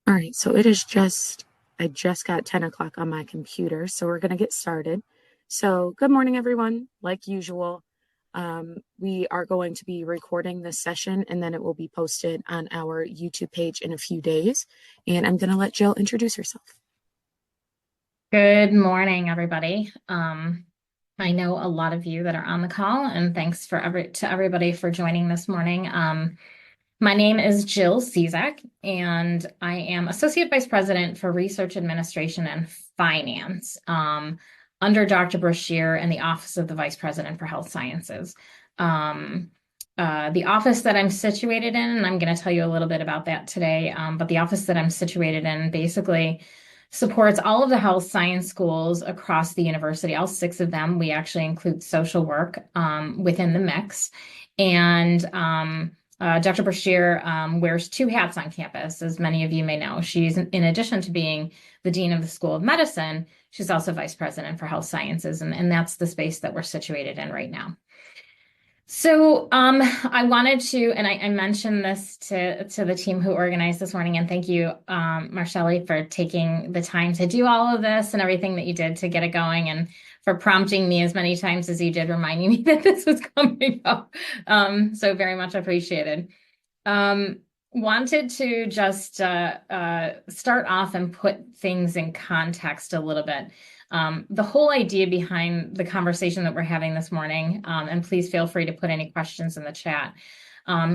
All right, so it is I just got 10 o'clock on my computer, so we're going to get started. So, good morning, everyone. Like usual, we are going to be recording this session and then it will be posted on our YouTube page in a few days. And I'm going to let Jill introduce herself. Good morning, everybody. I know a lot of you that are on the call, and thanks to everybody for joining this morning. My name is Jill Szczesek, and I am Associate Vice President for Research Administration and Finance under Dr. Brashear in the Office of the Vice President for Health Sciences. The office that I'm situated in, and I'm going to tell you a little bit about that today, but the office that I'm situated in basically supports all of the health science schools across the university, all 6 of them. We actually include social work within the mix. And Dr. Brashear wears 2 hats on campus, as many of you may know. She's, in addition to being the Dean of the School of Medicine, she's also Vice President for Health Sciences, and that's the space that we're situated in right now. So I wanted to, and I mentioned this to the team who organized this morning, and thank you, Marcelli, for taking the time to do all of this and everything that you did to get it going, and for prompting me as many times as you did, reminding me that this was coming up. So very much appreciated. Wanted to just start off and put things in context a little bit. The whole idea behind the conversation that we're having this morning, and please feel free to put any questions in the chat,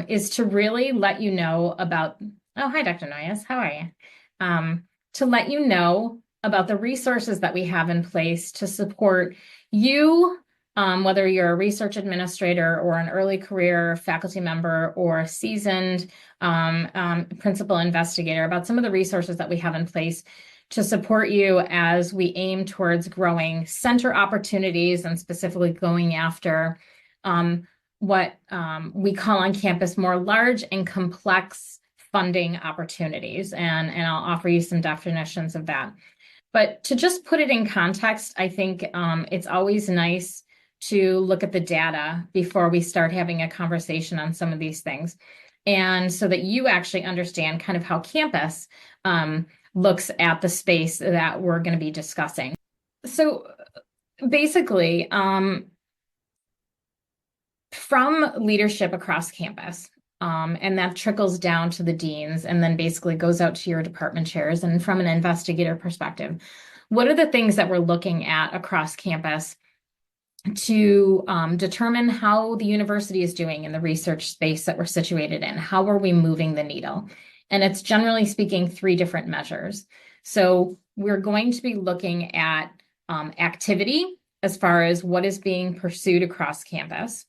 is to really let you know about, oh, hi, Dr. Noyes, how are you? To let you know about the resources that we have in place to support you, whether you're a research administrator or an early career faculty member or a seasoned principal investigator, about some of the resources that we have in place to support you as we aim towards growing center opportunities and specifically going after what we call on campus more large and complex funding opportunities. And I'll offer you some definitions of that. But to just put it in context, I think it's always nice to look at the data before we start having a conversation on some of these things. And so that you actually understand kind of how campus looks at the space that we're going to be discussing. So basically, from leadership across campus, and that trickles down to the deans and then basically goes out to your department chairs. And from an investigator perspective, what are the things that we're looking at across campus to determine how the university is doing in the research space that we're situated in? How are we moving the needle? And it's generally speaking 3 different measures. So we're going to be looking at activity as far as what is being pursued across campus,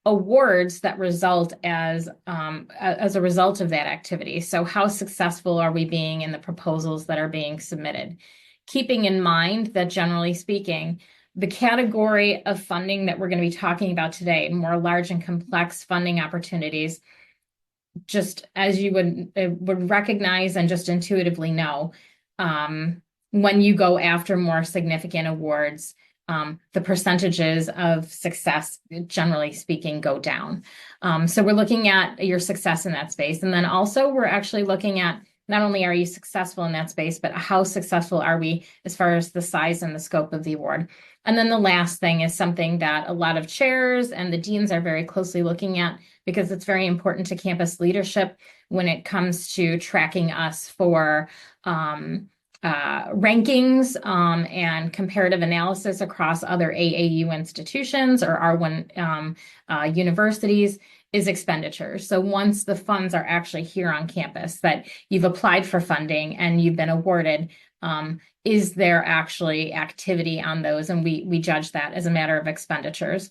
awards that result as a result of that activity. So how successful are we being in the proposals that are being submitted? Keeping in mind that generally speaking, the category of funding that we're going to be talking about today, more large and complex funding opportunities, just as you would recognize and just intuitively know, when you go after more significant awards, the percentages of success, generally speaking, go down. So we're looking at your success in that space. And then also we're actually looking at not only are you successful in that space, but how successful are we as far as the size and the scope of the award. And then the last thing is something that a lot of chairs and the deans are very closely looking at, because it's very important to campus leadership when it comes to tracking us for rankings and comparative analysis across other AAU institutions or R1 universities, is expenditures. So once the funds are actually here on campus, that you've applied for funding and you've been awarded, is there actually activity on those? And we judge that as a matter of expenditures.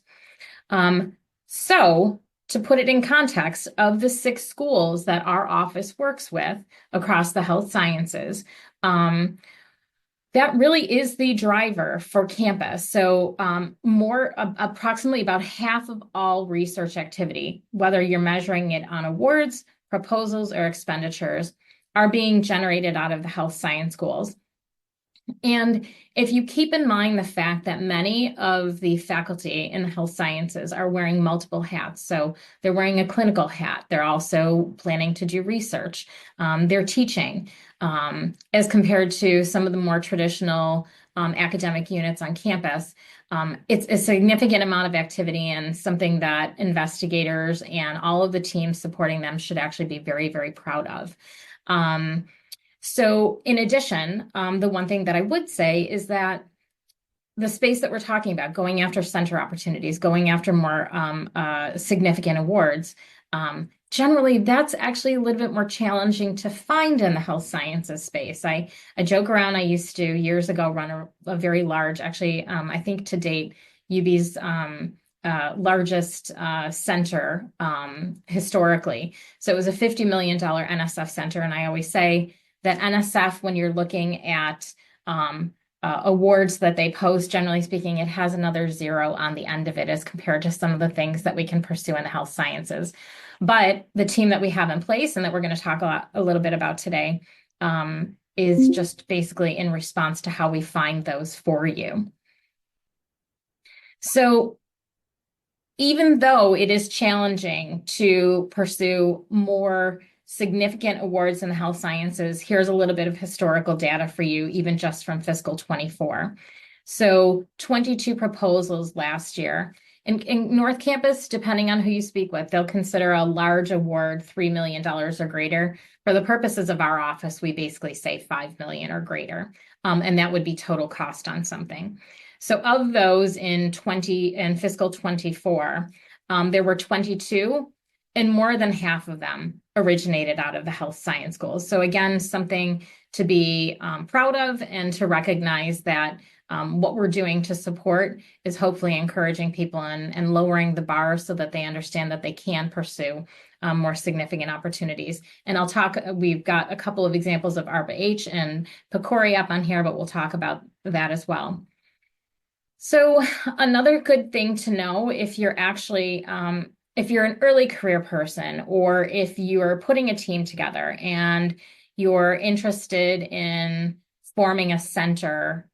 So to put it in context, of the 6 schools that our office works with across the health sciences, that really is the driver for campus. So approximately about half of all research activity, whether you're measuring it on awards, proposals, or expenditures, are being generated out of the health science schools. And if you keep in mind the fact that many of the faculty in the health sciences are wearing multiple hats, so they're wearing a clinical hat, they're also planning to do research, they're teaching, as compared to some of the more traditional academic units on campus. It's a significant amount of activity and something that investigators and all of the teams supporting them should actually be very, very proud of. So in addition, the one thing that I would say is that the space that we're talking about, going after center opportunities, going after more significant awards, generally that's actually a little bit more challenging to find in the health sciences space. I joke around, I used to years ago run a very large, actually, I think to date, UB's largest center historically. So it was a $50 million NSF center. And I always say that NSF, when you're looking at awards that they post, generally speaking, it has another zero on the end of it as compared to some of the things that we can pursue in the health sciences. But the team that we have in place and that we're going to talk a little bit about today is just basically in response to how we find those for you. So even though it is challenging to pursue more significant awards in the health sciences, here's a little bit of historical data for you, even just from fiscal 24. So 22 proposals last year. In North Campus, depending on who you speak with, they'll consider a large award $3 million or greater. For the purposes of our office, we basically say $5 million or greater, and that would be total cost on something. So of those in fiscal 24, there were 22, and more than half of them originated out of the health science goals. So again, something to be proud of and to recognize that what we're doing to support is hopefully encouraging people and lowering the bar so that they understand that they can pursue more significant opportunities. And we've got a couple of examples of ARPA-H and PCORI up on here, but we'll talk about that as well. So another good thing to know if you're actually, if you're an early career person, or if you're putting a team together and you're interested in forming a center,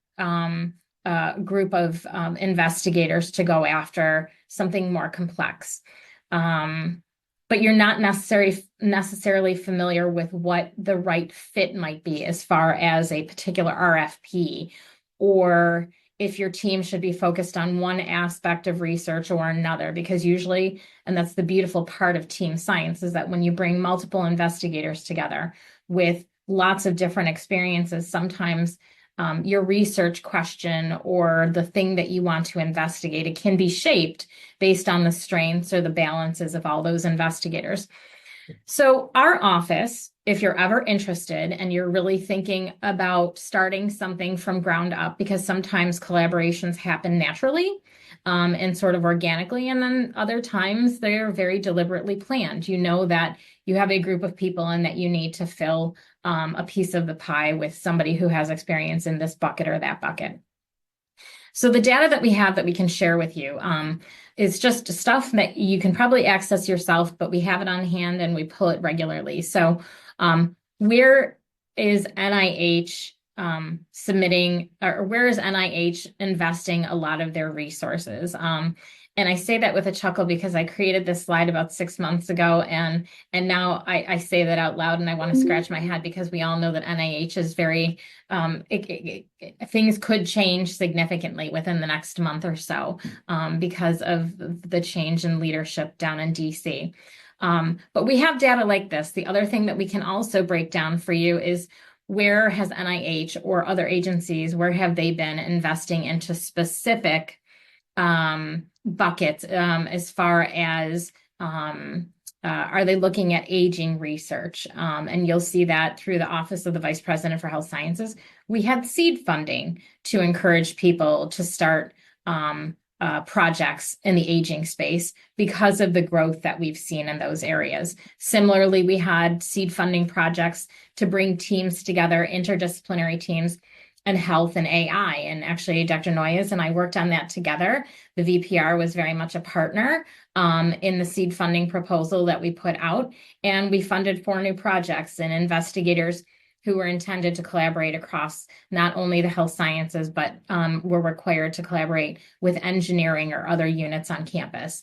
group of investigators to go after something more complex, but you're not necessarily familiar with what the right fit might be as far as a particular RFP, or if your team should be focused on one aspect of research or another, because usually, and that's the beautiful part of team science, is that when you bring multiple investigators together with lots of different experiences, sometimes your research question or the thing that you want to investigate, it can be shaped based on the strengths or the balances of all those investigators. So our office, if you're ever interested and you're really thinking about starting something from ground up, because sometimes collaborations happen naturally and sort of organically, and then other times they're very deliberately planned. You know that you have a group of people and that you need to fill a piece of the pie with somebody who has experience in this bucket or that bucket. So the data that we have that we can share with you is just stuff that you can probably access yourself, but we have it on hand and we pull it regularly. So where is NIH submitting, or where is NIH investing a lot of their resources? And I say that with a chuckle because I created this slide about 6 months ago, and now I say that out loud, and I want to scratch my head because we all know that NIH is very, things could change significantly within the next month or so because of the change in leadership down in DC. But we have data like this. The other thing that we can also break down for you is, where has NIH or other agencies, where have they been investing into specific buckets as far as are they looking at aging research? And you'll see that through the Office of the Vice President for Health Sciences. We had seed funding to encourage people to start projects in the aging space because of the growth that we've seen in those areas. Similarly, we had seed funding projects to bring teams together, interdisciplinary teams, and health and AI. And actually, Dr. Noyes and I worked on that together. The VPR was very much a partner in the seed funding proposal that we put out. And we funded 4 new projects and investigators who were intended to collaborate across not only the health sciences, but were required to collaborate with engineering or other units on campus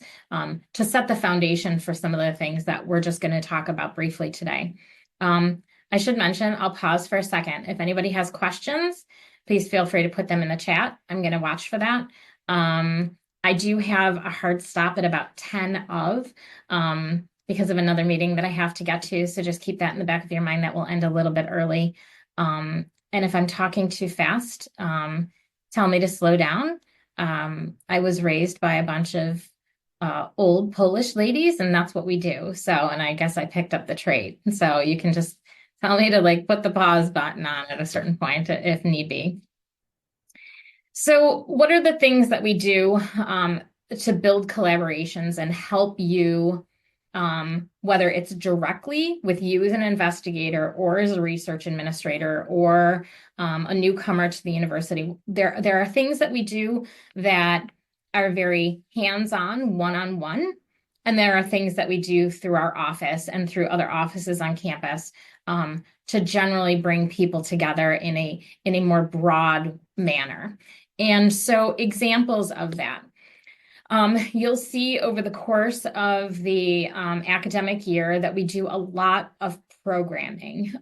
to set the foundation for some of the things that we're just going to talk about briefly today. I should mention, I'll pause for a second. If anybody has questions, please feel free to put them in the chat. I'm going to watch for that. I do have a hard stop at about 10 of, because of another meeting that I have to get to. So just keep that in the back of your mind. That will end a little bit early. And if I'm talking too fast, tell me to slow down. I was raised by a bunch of old Polish ladies, and that's what we do. So, and I guess I picked up the trait. So you can just tell me to like put the pause button on at a certain point if need be. So what are the things that we do to build collaborations and help you, whether it's directly with you as an investigator or as a research administrator or a newcomer to the university? There are things that we do that are very hands-on, one-on-one, and there are things that we do through our office and through other offices on campus to generally bring people together in a more broad manner. And so examples of that. You'll see over the course of the academic year that we do a lot of programming.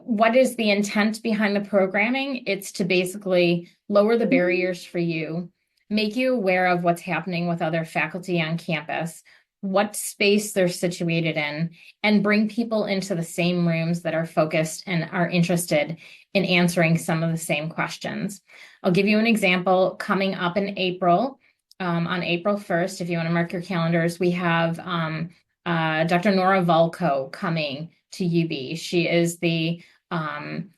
What is the intent behind the programming? It's to basically lower the barriers for you, make you aware of what's happening with other faculty on campus, what space they're situated in, and bring people into the same rooms that are focused and are interested in answering some of the same questions. I'll give you an example. Coming up in April, on April 1st, if you want to mark your calendars, we have Dr. Nora Volko coming to UB. She is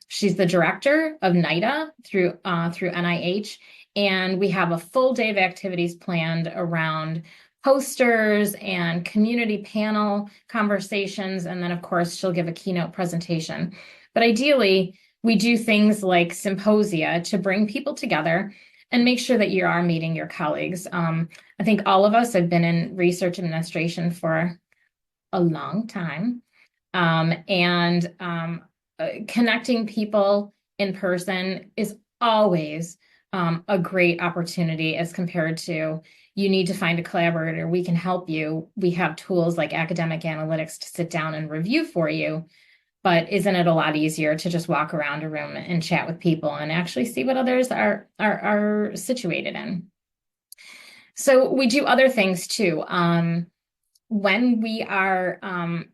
she's the director of NIDA through NIH, and we have a full day of activities planned around posters and community panel conversations, and then of course she'll give a keynote presentation. But ideally, we do things like symposia to bring people together and make sure that you are meeting your colleagues. I think all of us have been in research administration for a long time, and connecting people in person is always a great opportunity as compared to you need to find a collaborator. We can help you. We have tools like academic analytics to sit down and review for you. But isn't it a lot easier to just walk around a room and chat with people and actually see what others are situated in? So we do other things too. When we are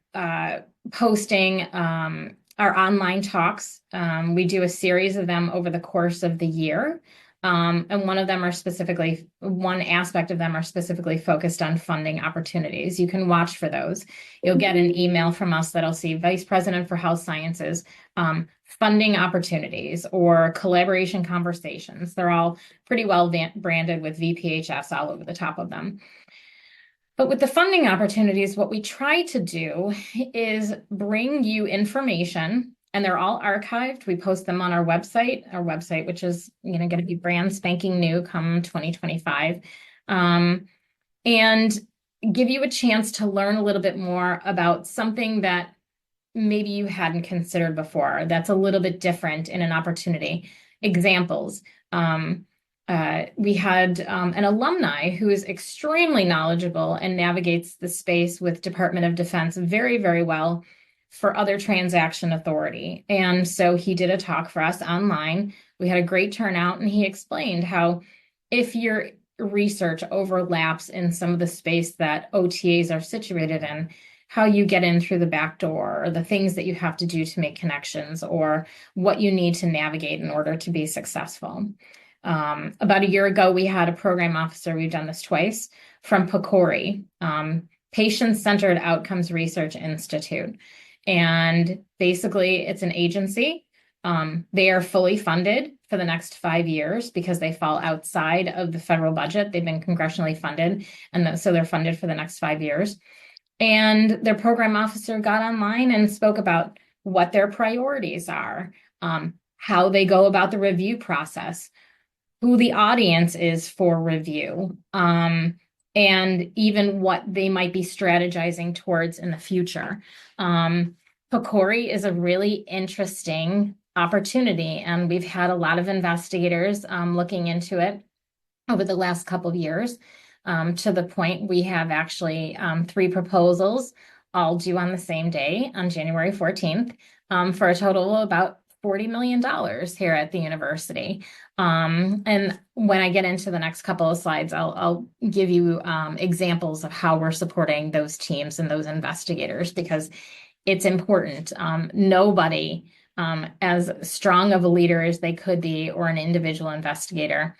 posting our online talks, we do a series of them over the course of the year. And one aspect of them are specifically focused on funding opportunities. You can watch for those. You'll get an email from us that'll see Vice President for Health Sciences, funding opportunities or collaboration conversations. They're all pretty well branded with VPHS all over the top of them. But with the funding opportunities, what we try to do is bring you information, and they're all archived. We post them on our website, which is going to be brand spanking new come 2025, and give you a chance to learn a little bit more about something that maybe you hadn't considered before. That's a little bit different in an opportunity. Examples. We had an alumni who is extremely knowledgeable and navigates the space with Department of Defense very, very well for other transaction authority. And so he did a talk for us online. We had a great turnout, and he explained how if your research overlaps in some of the space that OTAs are situated in, how you get in through the back door, or the things that you have to do to make connections, or what you need to navigate in order to be successful. About a year ago, we had a program officer, we've done this twice, from PCORI, Patient-Centered Outcomes Research Institute. And basically, it's an agency. They are fully funded for the next 5 years because they fall outside of the federal budget. They've been congressionally funded, and so they're funded for the next 5 years. And their program officer got online and spoke about what their priorities are, how they go about the review process, who the audience is for review, and even what they might be strategizing towards in the future. PCORI is a really interesting opportunity, and we've had a lot of investigators looking into it over the last couple of years, to the point we have actually 3 proposals all due on the same day on January 14th, for a total of about $40 million here at the university. And when I get into the next couple of slides, I'll give you examples of how we're supporting those teams and those investigators, because it's important. Nobody, as strong of a leader as they could be, or an individual investigator,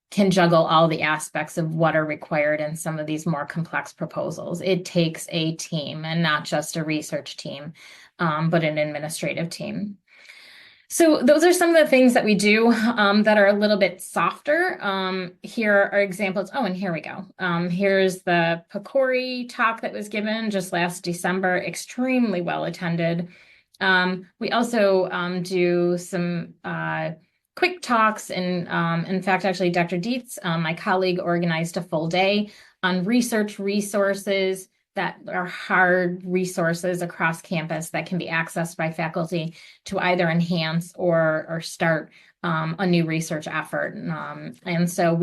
can juggle all the aspects of what are required in some of these more complex proposals. It takes a team, and not just a research team, but an administrative team. So those are some of the things that we do that are a little bit softer. Here are examples. Oh, and here we go. Here's the PCORI talk that was given just last December, extremely well attended. We also do some quick talks, and in fact, actually, Dr. Dietz, my colleague, organized a full day on research resources that are hard resources across campus that can be accessed by faculty to either enhance or start a new research effort. And so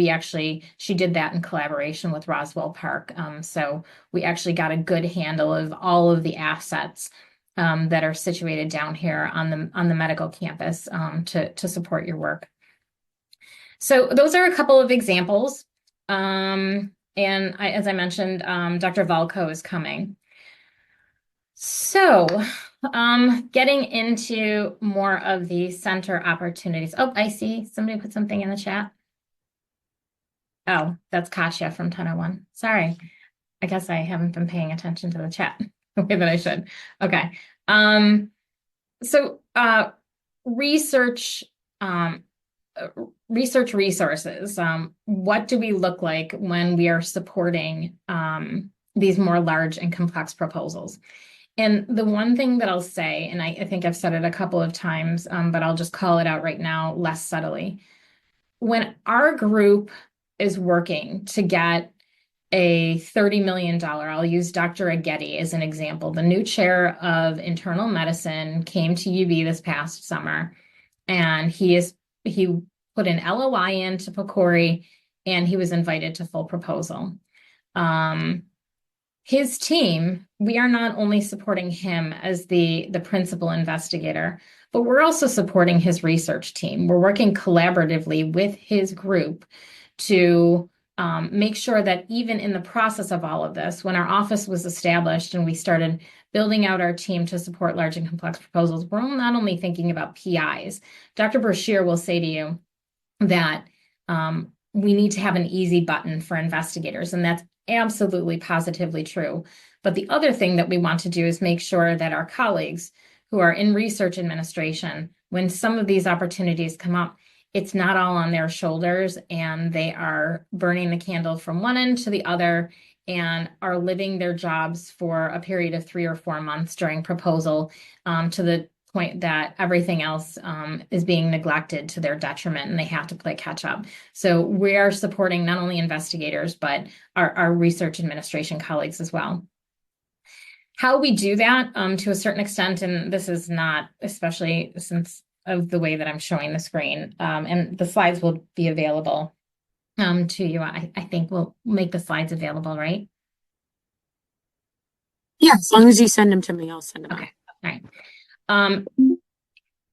she did that in collaboration with Roswell Park. So we actually got a good handle of all of the assets that are situated down here on the medical campus to support your work. So those are a couple of examples. And as I mentioned, Dr. Valco is coming. So getting into more of the center opportunities. Oh, I see somebody put something in the chat. Oh, that's Kasia from 1001. Sorry. I guess I haven't been paying attention to the chat the way that I should. Okay. So research resources. What do we look like when we are supporting these more large and complex proposals? And the one thing that I'll say, and I think I've said it a couple of times, but I'll just call it out right now less subtly. When our group is working to get a $30 million, I'll use Dr. Aghetti as an example. The new chair of internal medicine came to UB this past summer, and he put an LOI into PCORI, and he was invited to full proposal. His team, we are not only supporting him as the principal investigator, but we're also supporting his research team. We're working collaboratively with his group to make sure that even in the process of all of this, when our office was established and we started building out our team to support large and complex proposals, we're not only thinking about PIs. Dr. Brashear will say to you that we need to have an easy button for investigators, and that's absolutely positively true. But the other thing that we want to do is make sure that our colleagues who are in research administration, when some of these opportunities come up, it's not all on their shoulders, and they are burning the candle from one end to the other and are living their jobs for a period of 3 or 4 months during proposal, to the point that everything else is being neglected to their detriment, and they have to play catch up. So we are supporting not only investigators, but our research administration colleagues as well. How we do that to a certain extent, and this is not, especially since of the way that I'm showing the screen, and the slides will be available to you. I think we'll make the slides available, right? Yeah, as long as you send them to me, I'll send them out. Okay, all right.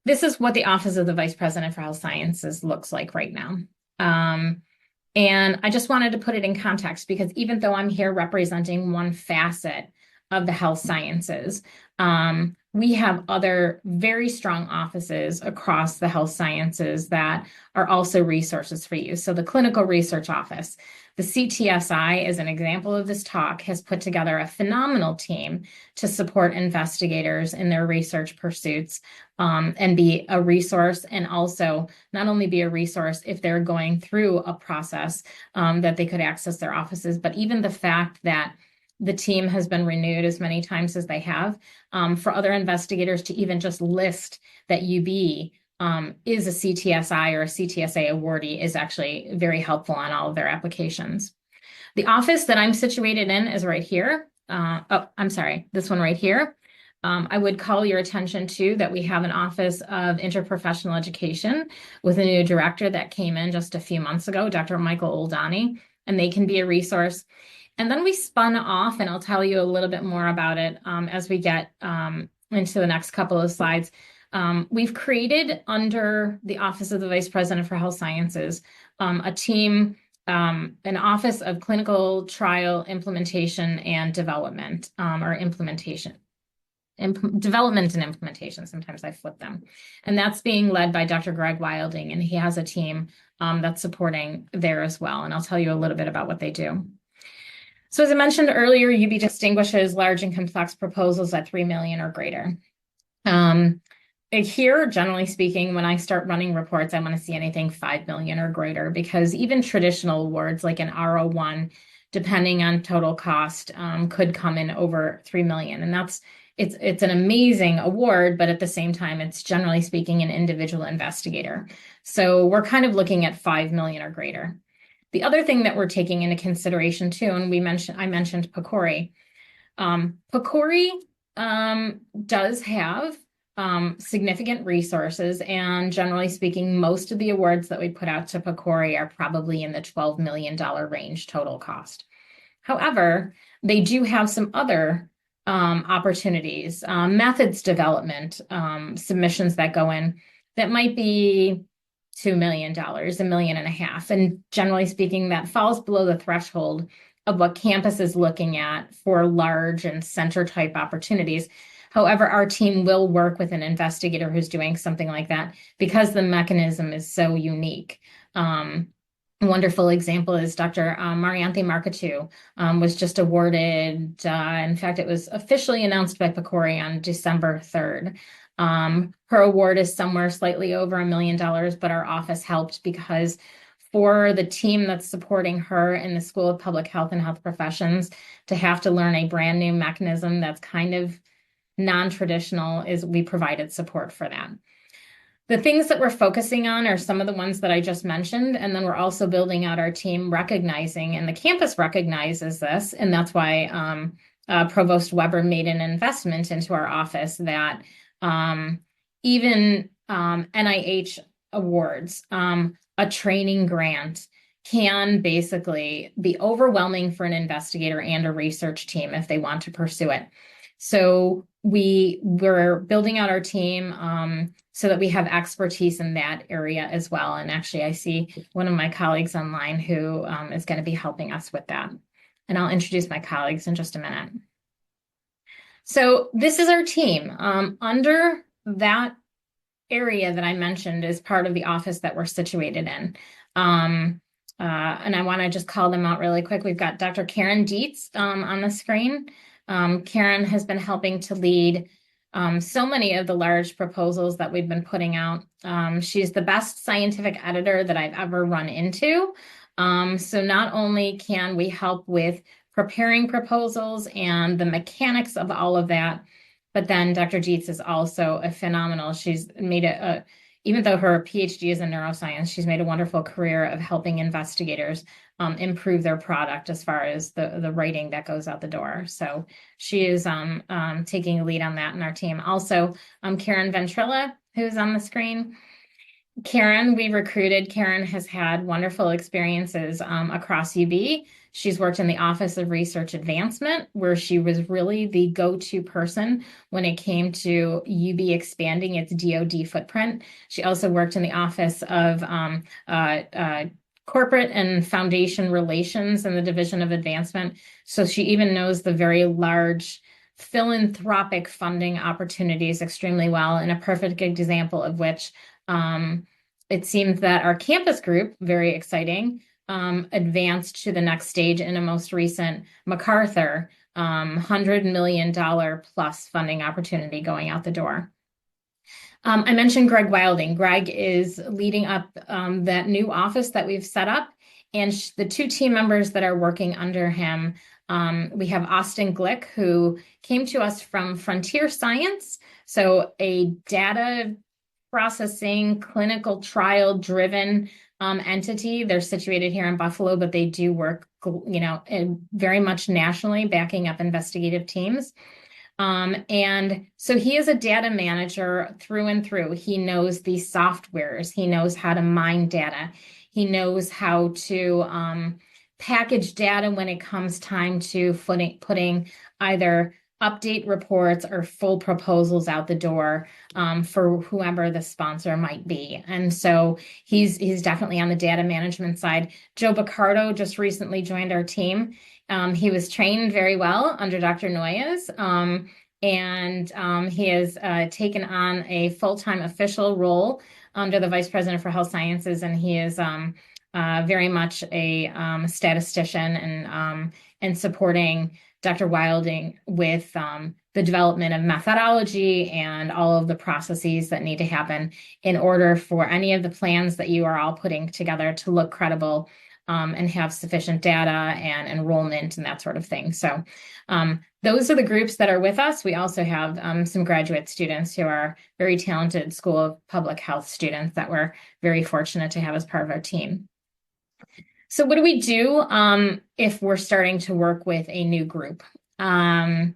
This is what the Office of the Vice President for Health Sciences looks like right now. And I just wanted to put it in context, because even though I'm here representing one facet of the health sciences, we have other very strong offices across the health sciences that are also resources for you. So the Clinical Research Office, the CTSI, as an example of this talk, has put together a phenomenal team to support investigators in their research pursuits, and be a resource, and also not only be a resource if they're going through a process that they could access their offices, but even the fact that the team has been renewed as many times as they have, for other investigators to even just list that UB is a CTSI or a CTSA awardee is actually very helpful on all of their applications. The office that I'm situated in is right here. Oh, I'm sorry, this one right here. I would call your attention to that we have an Office of Interprofessional Education with a new director that came in just a few months ago, Dr. Michael Oldani, and they can be a resource. And then we spun off, and I'll tell you a little bit more about it as we get into the next couple of slides. We've created under the Office of the Vice President for Health Sciences a team, an Office of Clinical Trial Implementation and Development, or implementation. Development and implementation. Sometimes I flip them. And that's being led by Dr. Greg Wilding, and he has a team that's supporting there as well. And I'll tell you a little bit about what they do. So as I mentioned earlier, UB distinguishes large and complex proposals at 3 million or greater. Here, generally speaking, when I start running reports, I want to see anything 5 million or greater, because even traditional awards like an R01, depending on total cost, could come in over 3 million. And it's an amazing award, but at the same time, it's generally speaking an individual investigator. So we're kind of looking at 5 million or greater. The other thing that we're taking into consideration too, and I mentioned PCORI. PCORI does have significant resources, and generally speaking, most of the awards that we put out to PCORI are probably in the $12 million range total cost. However, they do have some other opportunities, methods development, submissions that go in that might be $2 million, $1.5 million. And generally speaking, that falls below the threshold of what campus is looking at for large and center type opportunities. However, our team will work with an investigator who's doing something like that because the mechanism is so unique. A wonderful example is Dr. Marianthe Marketu was just awarded, in fact, it was officially announced by PCORI on December 3rd. Her award is somewhere slightly over $1 million, but our office helped because for the team that's supporting her in the School of Public Health and Health Professions to have to learn a brand new mechanism that's kind of non-traditional, is we provided support for that. The things that we're focusing on are some of the ones that I just mentioned, and then we're also building out our team recognizing, and the campus recognizes this, and that's why Provost Weber made an investment into our office that even NIH awards, a training grant can basically be overwhelming for an investigator and a research team if they want to pursue it. So we're building out our team so that we have expertise in that area as well. And actually, I see one of my colleagues online who is going to be helping us with that. And I'll introduce my colleagues in just a minute. So this is our team. Under that area that I mentioned is part of the office that we're situated in. And I want to just call them out really quick. We've got Dr. Karen Dietz on the screen. Karen has been helping to lead so many of the large proposals that we've been putting out. She's the best scientific editor that I've ever run into. So not only can we help with preparing proposals and the mechanics of all of that, but then Dr. Dietz is also a phenomenal. She's made even though her PhD is in neuroscience, she's made a wonderful career of helping investigators improve their product as far as the writing that goes out the door. So she is taking a lead on that in our team. Also, Karen Ventrilla, who's on the screen. Karen, we recruited. Karen has had wonderful experiences across UB. She's worked in the Office of Research Advancement, where she was really the go-to person when it came to UB expanding its DoD footprint. She also worked in the Office of Corporate and Foundation Relations in the Division of Advancement. So she even knows the very large philanthropic funding opportunities extremely well, and a perfect example of which it seems that our campus group, very exciting, advanced to the next stage in a most recent MacArthur $100 million plus funding opportunity going out the door. I mentioned Greg Wilding. Greg is leading up that new office that we've set up, and the two team members that are working under him, we have Austin Glick, who came to us from Frontier Science, so a data processing, clinical trial driven entity. They're situated here in Buffalo, but they do work, very much nationally, backing up investigative teams. And so he is a data manager through and through. He knows the softwares. He knows how to mine data. He knows how to package data when it comes time to putting either update reports or full proposals out the door for whoever the sponsor might be. And so he's definitely on the data management side. Joe Baccardo just recently joined our team. He was trained very well under Dr. Noyes, and he has taken on a full-time official role under the Vice President for Health Sciences, and he is very much a statistician and supporting Dr. Wilding with the development of methodology and all of the processes that need to happen in order for any of the plans that you are all putting together to look credible and have sufficient data and enrollment and that sort of thing. So those are the groups that are with us. We also have some graduate students who are very talented School of Public Health students that we're very fortunate to have as part of our team. So what do we do if we're starting to work with a new group? A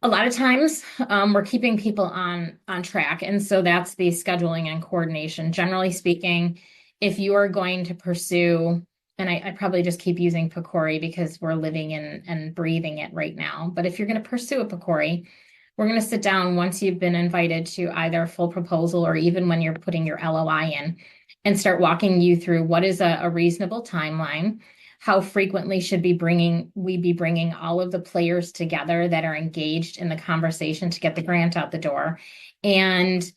lot of times we're keeping people on track. And so that's the scheduling and coordination. Generally speaking, if you are going to pursue, and I probably just keep using PCORI because we're living in and breathing it right now. But if you're going to pursue a PCORI, we're going to sit down once you've been invited to either a full proposal or even when you're putting your LOI in and start walking you through what is a reasonable timeline. How frequently should we be bringing all of the players together that are engaged in the conversation to get the grant out the door, and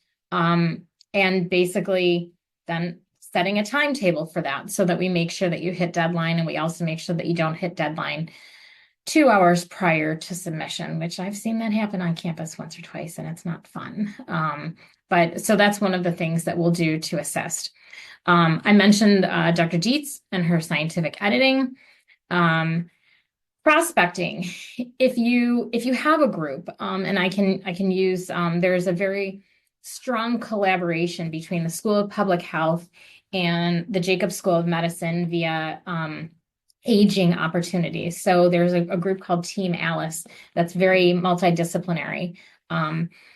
basically then setting a timetable for that so that we make sure that you hit deadline, and we also make sure that you don't hit deadline 2 hours prior to submission, which I've seen that happen on campus once or twice, and it's not fun. But so that's one of the things that we'll do to assist. I mentioned Dr. Dietz and her scientific editing. Prospecting. If you have a group, and I can use, there's a very strong collaboration between the School of Public Health and the Jacobs School of Medicine via aging opportunities. So there's a group called Team Alice that's very multidisciplinary.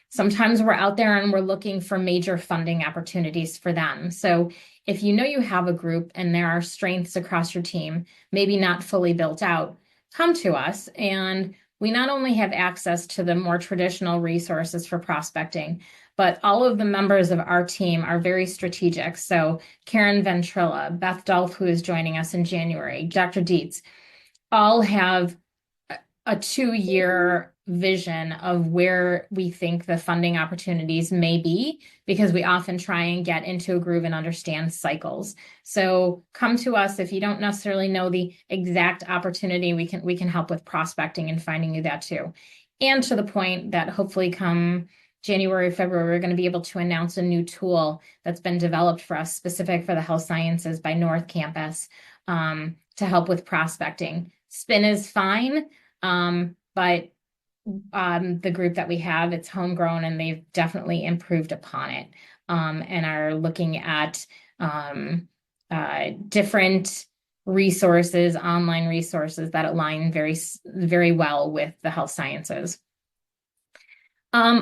Sometimes we're out there and we're looking for major funding opportunities for them. So if you know you have a group and there are strengths across your team, maybe not fully built out, come to us. And we not only have access to the more traditional resources for prospecting, but all of the members of our team are very strategic. So Karen Ventrilla, Beth Dolph, who is joining us in January, Dr. Dietz, all have a 2-year vision of where we think the funding opportunities may be, because we often try and get into a groove and understand cycles. So come to us if you don't necessarily know the exact opportunity. We can help with prospecting and finding you that too. And to the point that hopefully come January, February, we're going to be able to announce a new tool that's been developed for us specific for the health sciences by North Campus to help with prospecting. Spin is fine. But the group that we have, it's homegrown and they've definitely improved upon it and are looking at different resources, online resources that align very, very well with the health sciences.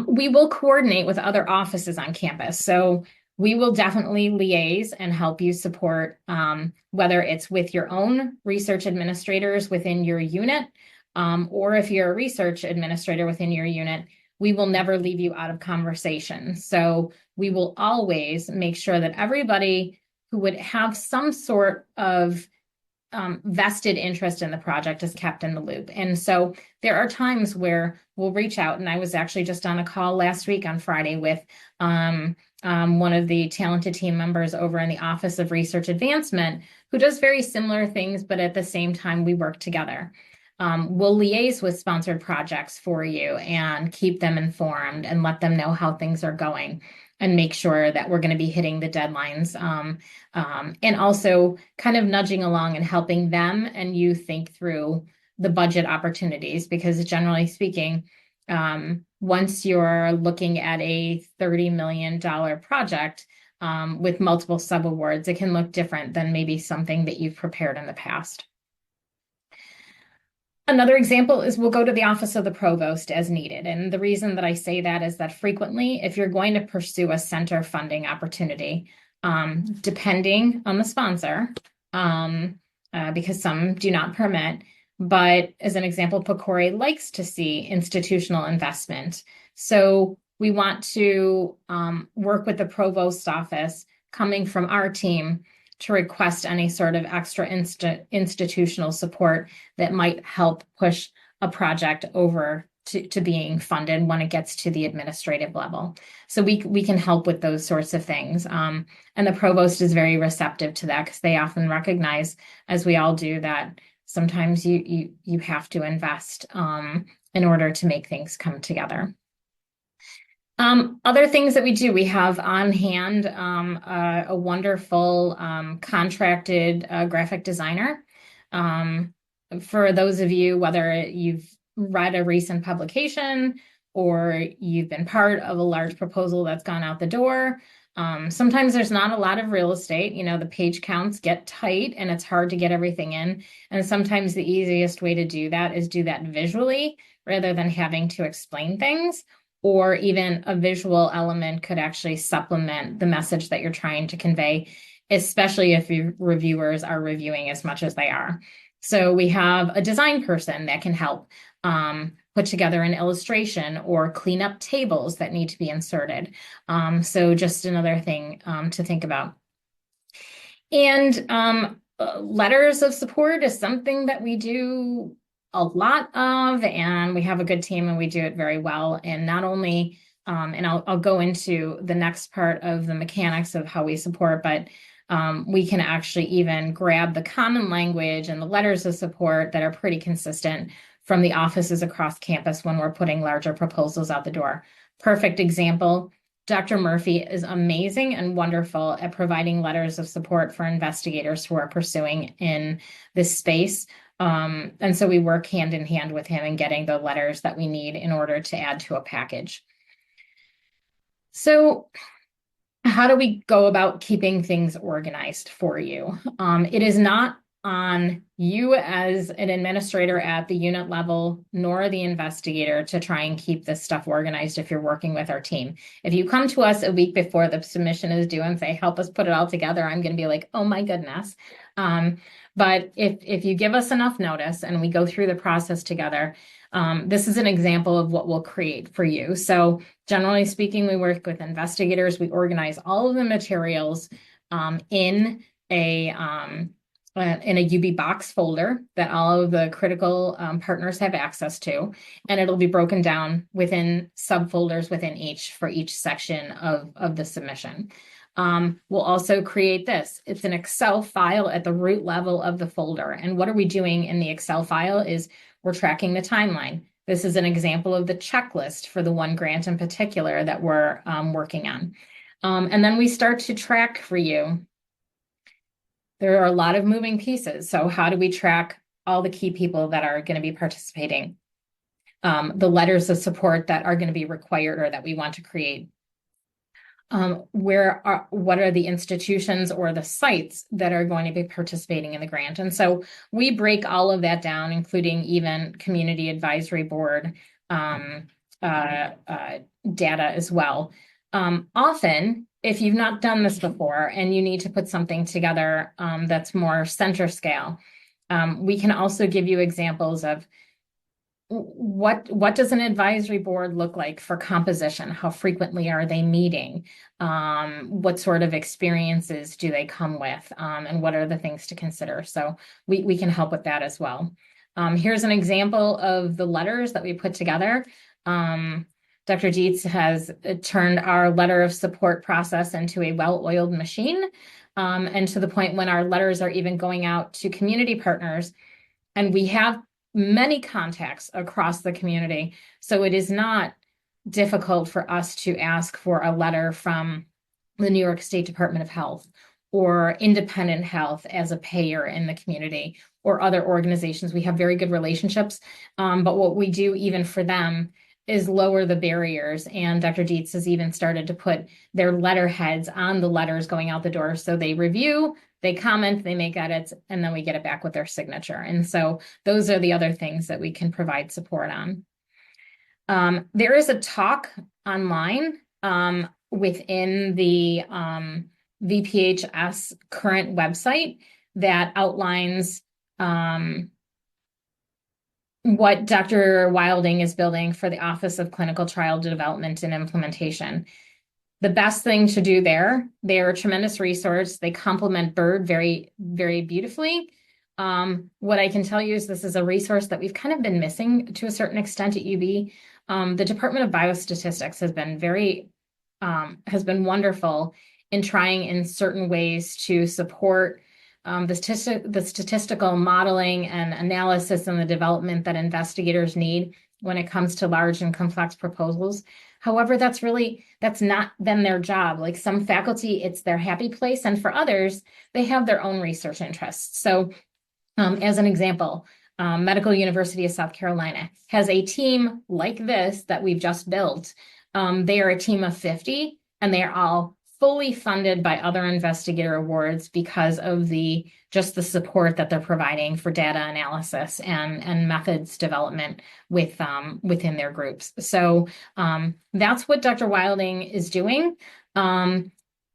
We will coordinate with other offices on campus. So we will definitely liaise and help you support, whether it's with your own research administrators within your unit, or if you're a research administrator within your unit, we will never leave you out of conversation. So we will always make sure that everybody who would have some sort of vested interest in the project is kept in the loop. And so there are times where we'll reach out, and I was actually just on a call last week on Friday with one of the talented team members over in the Office of Research Advancement who does very similar things, but at the same time we work together. We'll liaise with sponsored projects for you and keep them informed and let them know how things are going and make sure that we're going to be hitting the deadlines, and also kind of nudging along and helping them and you think through the budget opportunities, because generally speaking, once you're looking at a $30 million project with multiple subawards, it can look different than maybe something that you've prepared in the past. Another example is we'll go to the office of the provost as needed. And the reason that I say that is that frequently, if you're going to pursue a center funding opportunity, depending on the sponsor, because some do not permit, but as an example, PCORI likes to see institutional investment. So we want to work with the provost office coming from our team to request any sort of extra institutional support that might help push a project over to being funded when it gets to the administrative level. So we can help with those sorts of things. And the provost is very receptive to that because they often recognize, as we all do, that sometimes you have to invest in order to make things come together. Other things that we do, we have on hand a wonderful contracted graphic designer. For those of you, whether you've read a recent publication or you've been part of a large proposal that's gone out the door, sometimes there's not a lot of real estate. You know, the page counts get tight and it's hard to get everything in. And sometimes the easiest way to do that is do that visually rather than having to explain things, or even a visual element could actually supplement the message that you're trying to convey, especially if your reviewers are reviewing as much as they are. So we have a design person that can help put together an illustration or clean up tables that need to be inserted. So just another thing to think about. And letters of support is something that we do a lot of, and we have a good team and we do it very well. And not only, and I'll go into the next part of the mechanics of how we support, but we can actually even grab the common language and the letters of support that are pretty consistent from the offices across campus when we're putting larger proposals out the door. Perfect example. Dr. Murphy is amazing and wonderful at providing letters of support for investigators who are pursuing in this space. And so we work hand in hand with him in getting the letters that we need in order to add to a package. So how do we go about keeping things organized for you? It is not on you as an administrator at the unit level, nor the investigator to try and keep this stuff organized if you're working with our team. If you come to us a week before the submission is due and say, help us put it all together, I'm going to be like, oh my goodness. But if you give us enough notice and we go through the process together, this is an example of what we'll create for you. So generally speaking, we work with investigators. We organize all of the materials in a UB box folder that all of the critical partners have access to, and it'll be broken down within subfolders within each for each section of the submission. We'll also create this. It's an Excel file at the root level of the folder. And what are we doing in the Excel file is we're tracking the timeline. This is an example of the checklist for the one grant in particular that we're working on. And then we start to track for you. There are a lot of moving pieces. So how do we track all the key people that are going to be participating? The letters of support that are going to be required or that we want to create. What are the institutions or the sites that are going to be participating in the grant? And so we break all of that down, including even community advisory board data as well. Often, if you've not done this before and you need to put something together that's more center scale, we can also give you examples of what does an advisory board look like for composition? How frequently are they meeting? What sort of experiences do they come with? And what are the things to consider? So we can help with that as well. Here's an example of the letters that we put together. Dr. Dietz has turned our letter of support process into a well-oiled machine, and to the point when our letters are even going out to community partners, and we have many contacts across the community. So it is not difficult for us to ask for a letter from the New York State Department of Health or Independent Health as a payer in the community or other organizations. We have very good relationships. But what we do even for them is lower the barriers. And Dr. Dietz has even started to put their letterheads on the letters going out the door. So they review, they comment, they make edits, and then we get it back with their signature. And so those are the other things that we can provide support on. There is a talk online within the VPHS current website that outlines what Dr. Wilding is building for the Office of Clinical Trial Development and Implementation. The best thing to do there, they're a tremendous resource. They complement BIRD very, very beautifully. What I can tell you is this is a resource that we've kind of been missing to a certain extent at UB. The Department of Biostatistics has been wonderful in trying in certain ways to support the statistical modeling and analysis and the development that investigators need when it comes to large and complex proposals. However, that's not been their job. Like some faculty, it's their happy place. And for others, they have their own research interests. So as an example, Medical University of South Carolina has a team like this that we've just built. They are a team of 50, and they are all fully funded by other investigator awards because of just the support that they're providing for data analysis and methods development within their groups. So that's what Dr. Wilding is doing.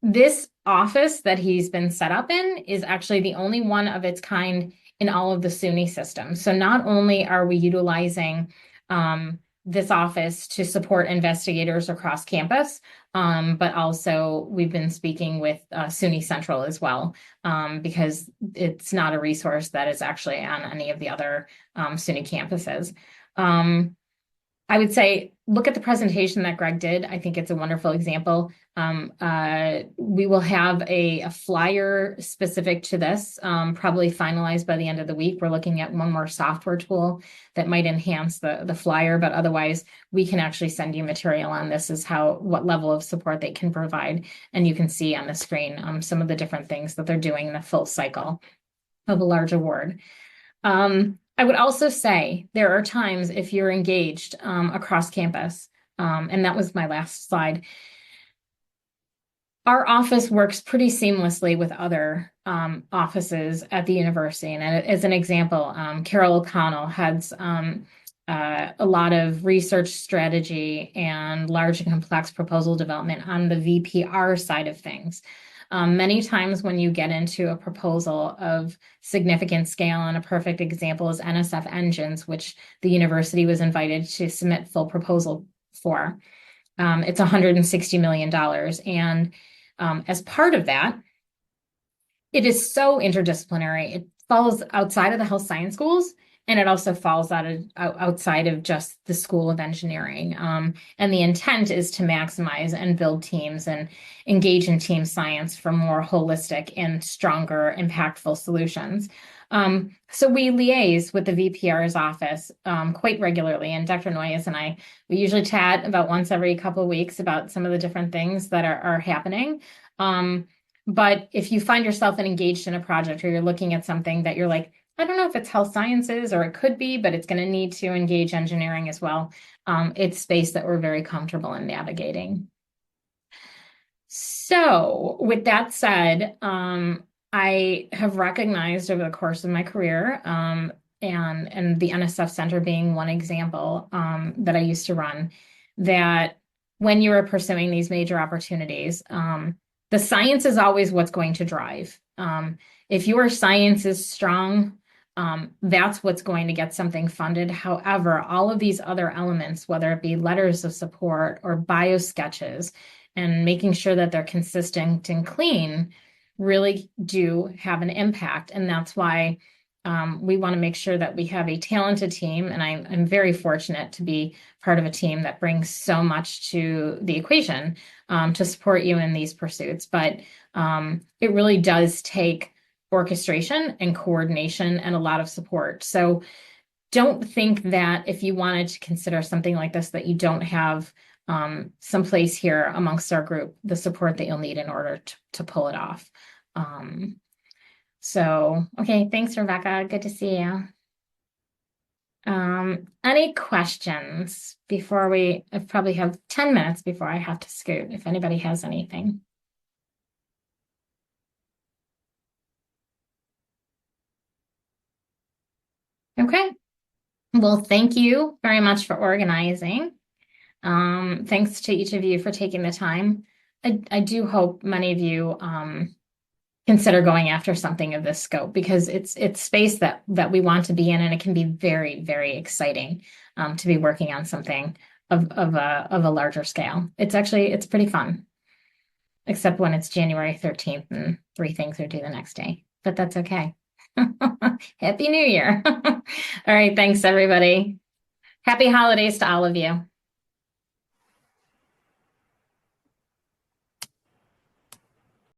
This office that he's been set up in is actually the only one of its kind in all of the SUNY systems. So not only are we utilizing this office to support investigators across campus, but also we've been speaking with SUNY Central as well, because it's not a resource that is actually on any of the other SUNY campuses. I would say, look at the presentation that Greg did. I think it's a wonderful example. We will have a flyer specific to this, probably finalized by the end of the week. We're looking at one more software tool that might enhance the flyer, but otherwise we can actually send you material on this is what level of support they can provide. And you can see on the screen some of the different things that they're doing in the full cycle of a large award. I would also say there are times if you're engaged across campus, and that was my last slide. Our office works pretty seamlessly with other offices at the university. And as an example, Carol O'Connell heads a lot of research strategy and large and complex proposal development on the VPR side of things. Many times when you get into a proposal of significant scale, and a perfect example is NSF Engines, which the university was invited to submit full proposal for. It's $160 million. And as part of that, it is so interdisciplinary. It falls outside of the health science schools, and it also falls outside of just the School of Engineering. And the intent is to maximize and build teams and engage in team science for more holistic and stronger, impactful solutions. So we liaise with the VPR's office quite regularly. And Dr. Noyes and I, we usually chat about once every couple of weeks about some of the different things that are happening. But if you find yourself engaged in a project or you're looking at something that you're like, I don't know if it's health sciences or it could be, but it's going to need to engage engineering as well. It's space that we're very comfortable in navigating. So with that said, I have recognized over the course of my career, and the NSF Center being one example that I used to run, that when you are pursuing these major opportunities, the science is always what's going to drive. If your science is strong, that's what's going to get something funded. However, all of these other elements, whether it be letters of support or bio sketches, and making sure that they're consistent and clean, really do have an impact. And that's why we want to make sure that we have a talented team. And I'm very fortunate to be part of a team that brings so much to the equation to support you in these pursuits. But it really does take orchestration and coordination and a lot of support. So don't think that if you wanted to consider something like this, that you don't have some place here amongst our group, the support that you'll need in order to pull it off. Okay, thanks, Rebecca. Good to see you. Any questions before I probably have 10 minutes before I have to scoot, if anybody has anything. Okay. Well, thank you very much for organizing. Thanks to each of you for taking the time. I do hope many of you consider going after something of this scope because it's space that we want to be in, and it can be very, very exciting to be working on something of a larger scale. It's pretty fun, except when it's January 13th and three things are due the next day. But that's okay. Happy New Year. All right, thanks everybody. Happy holidays to all of you.